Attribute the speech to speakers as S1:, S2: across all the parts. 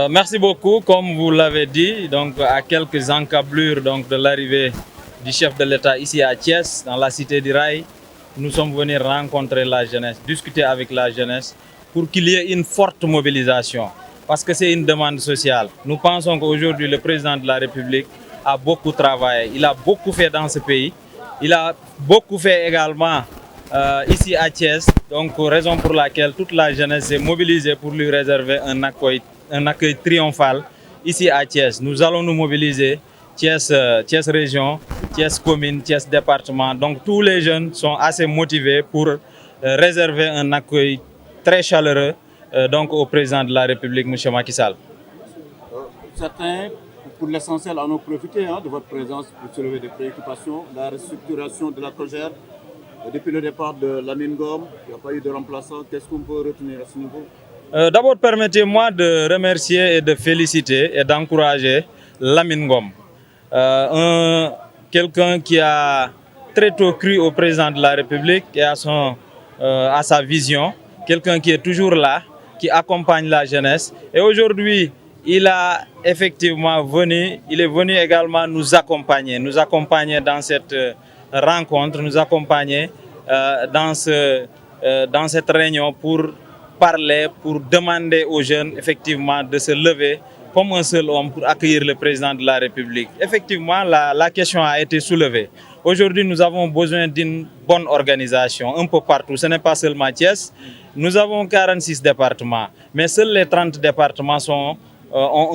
S1: Merci beaucoup. Comme vous l'avez dit, donc à quelques encablures de l'arrivée du chef de l'État ici à Thiès, dans la cité du Rail, nous sommes venus rencontrer la jeunesse, discuter avec la jeunesse pour qu'il y ait une forte mobilisation, parce que c'est une demande sociale. Nous pensons qu'aujourd'hui, le président de la République a beaucoup travaillé, il a beaucoup fait dans ce pays, il a beaucoup fait également ici à Thiès, donc raison pour laquelle toute la jeunesse s'est mobilisée pour lui réserver un accueil triomphal ici à Thiès. Nous allons nous mobiliser, Thiès, Thiès région, Thiès commune, Thiès département. Donc tous les jeunes sont assez motivés pour réserver un accueil très chaleureux donc au président de la République, M. Macky Sall.
S2: Certains, pour l'essentiel, en ont profité de votre présence pour soulever des préoccupations. La restructuration de la COJER, depuis le départ de Lamine Ngom, il n'y a pas eu de remplaçant. Qu'est-ce qu'on peut retenir à ce niveau?
S1: D'abord, permettez-moi de remercier et de féliciter et d'encourager Lamine Ngom, quelqu'un qui a très tôt cru au président de la République et à sa vision, quelqu'un qui est toujours là, qui accompagne la jeunesse. Et aujourd'hui, il est venu également nous accompagner dans cette rencontre, nous accompagner dans cette réunion pour parler, pour demander aux jeunes effectivement de se lever comme un seul homme pour accueillir le président de la République. Effectivement, la question a été soulevée. Aujourd'hui, nous avons besoin d'une bonne organisation un peu partout. Ce n'est pas seulement Thiès. Nous avons 46 départements, mais seuls les 30 départements ont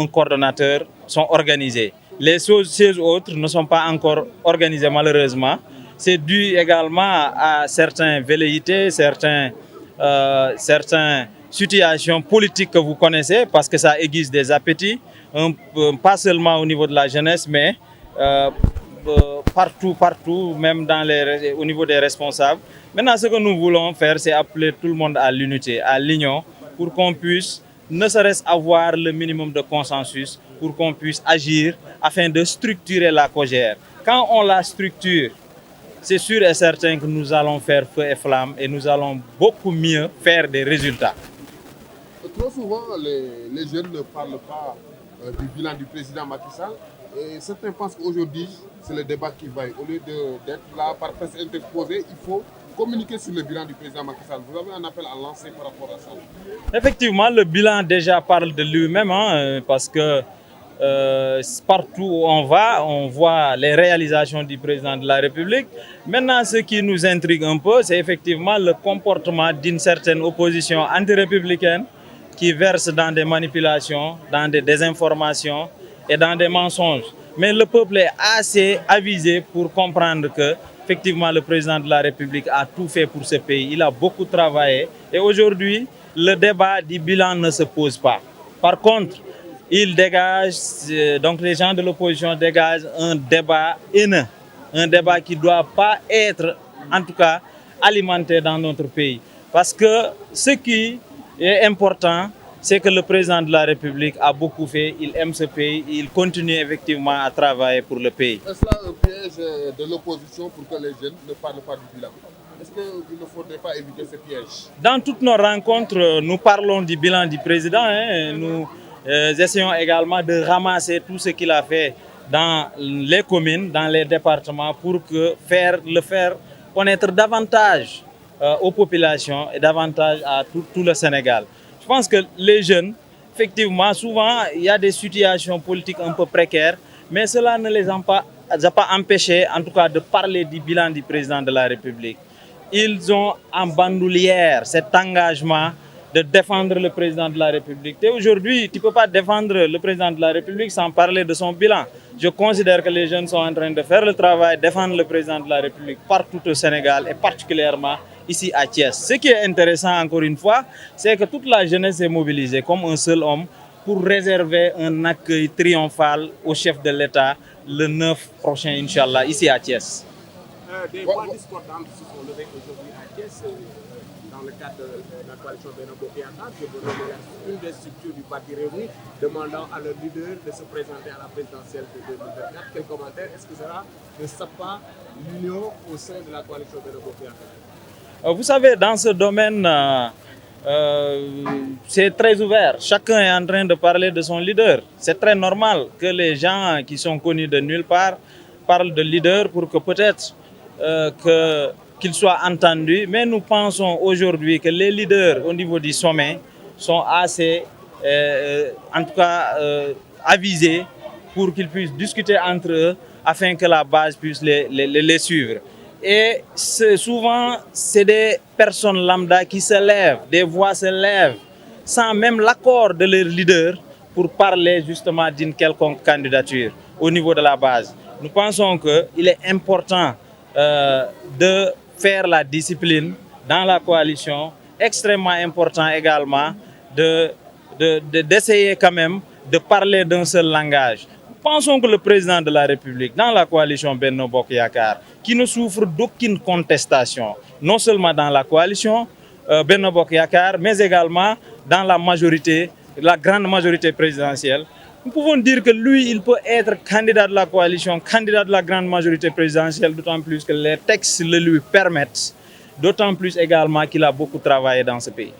S1: un coordonnateur, sont organisés. Les 16 autres ne sont pas encore organisés malheureusement. C'est dû également à certaines velléités, certaines situations politiques que vous connaissez, parce que ça aiguise des appétits, pas seulement au niveau de la jeunesse, mais partout, même au niveau des responsables. Maintenant, ce que nous voulons faire, c'est appeler tout le monde à l'unité, à l'union, pour qu'on puisse ne serait-ce avoir le minimum de consensus, pour qu'on puisse agir afin de structurer la COJER. Quand on la structure, c'est sûr et certain que nous allons faire feu et flamme et nous allons beaucoup mieux faire des résultats.
S3: Trop souvent, les jeunes ne parlent pas du bilan du président Macky Sall. Et certains pensent qu'aujourd'hui, c'est le débat qui vaille. Au lieu d'être là par presse interposée, il faut communiquer sur le bilan du président Macky Sall. Vous avez un appel à lancer par rapport à ça?
S1: Effectivement, le bilan déjà parle de lui-même, parce que partout où on va, on voit les réalisations du président de la République. Maintenant, ce qui nous intrigue un peu, c'est effectivement le comportement d'une certaine opposition anti-républicaine qui verse dans des manipulations, dans des désinformations et dans des mensonges. Mais le peuple est assez avisé pour comprendre que, effectivement, le président de la République a tout fait pour ce pays. Il a beaucoup travaillé. Et aujourd'hui, le débat du bilan ne se pose pas. Par contre, il dégage, donc les gens de l'opposition dégagent un débat haineux, un débat qui ne doit pas être, en tout cas, alimenté dans notre pays. Parce que ce qui est important, c'est que le président de la République a beaucoup fait, il aime ce pays, il continue effectivement à travailler pour le pays.
S3: Est-ce là un piège de l'opposition pour que les jeunes ne parlent pas du bilan? Est-ce qu'il ne faudrait pas éviter ce piège?
S1: Dans toutes nos rencontres, nous parlons du bilan du président. Nous essayons également de ramasser tout ce qu'il a fait dans les communes, dans les départements, pour le faire connaître davantage aux populations et davantage à tout le Sénégal. Je pense que les jeunes, effectivement, souvent, il y a des situations politiques un peu précaires, mais cela ne les a pas empêchés, en tout cas, de parler du bilan du président de la République. Ils ont en bandoulière cet engagement de défendre le président de la République. Et aujourd'hui, tu ne peux pas défendre le président de la République sans parler de son bilan. Je considère que les jeunes sont en train de faire le travail, défendre le président de la République partout au Sénégal et particulièrement ici à Thiès. Ce qui est intéressant, encore une fois, c'est que toute la jeunesse est mobilisée comme un seul homme pour réserver un accueil triomphal au chef de l'État le 9 prochain, Inch'Allah, ici à Thiès.
S4: Des points discordants se sont levés aujourd'hui à Thiès dans le cadre de la coalition Benno Bokk Yakaar. Je veux nommer une des structures du parti Rewmi demandant à leur leader de se présenter à la présidentielle de 2024. Quel commentaire? Est-ce que cela ne sape pas l'union au sein de la coalition Benno Bokk Yakaar?
S1: Vous savez, dans ce domaine, c'est très ouvert. Chacun est en train de parler de son leader. C'est très normal que les gens qui sont connus de nulle part parlent de leader pour que peut-être qu'ils soient entendus. Mais nous pensons aujourd'hui que les leaders au niveau du sommet sont assez, en tout cas, avisés pour qu'ils puissent discuter entre eux afin que la base puisse les suivre. Et souvent, c'est des personnes lambda qui se lèvent, des voix se lèvent, sans même l'accord de leur leader pour parler justement d'une quelconque candidature au niveau de la base. Nous pensons qu'il est important de faire la discipline dans la coalition, extrêmement important également d'essayer quand même de parler d'un seul langage. Pensons que le président de la République, dans la coalition Benno Bokk Yakaar, qui ne souffre d'aucune contestation, non seulement dans la coalition Benno Bokk Yakaar, mais également dans la majorité, la grande majorité présidentielle, nous pouvons dire que lui, il peut être candidat de la coalition, candidat de la grande majorité présidentielle, d'autant plus que les textes le lui permettent, d'autant plus également qu'il a beaucoup travaillé dans ce pays.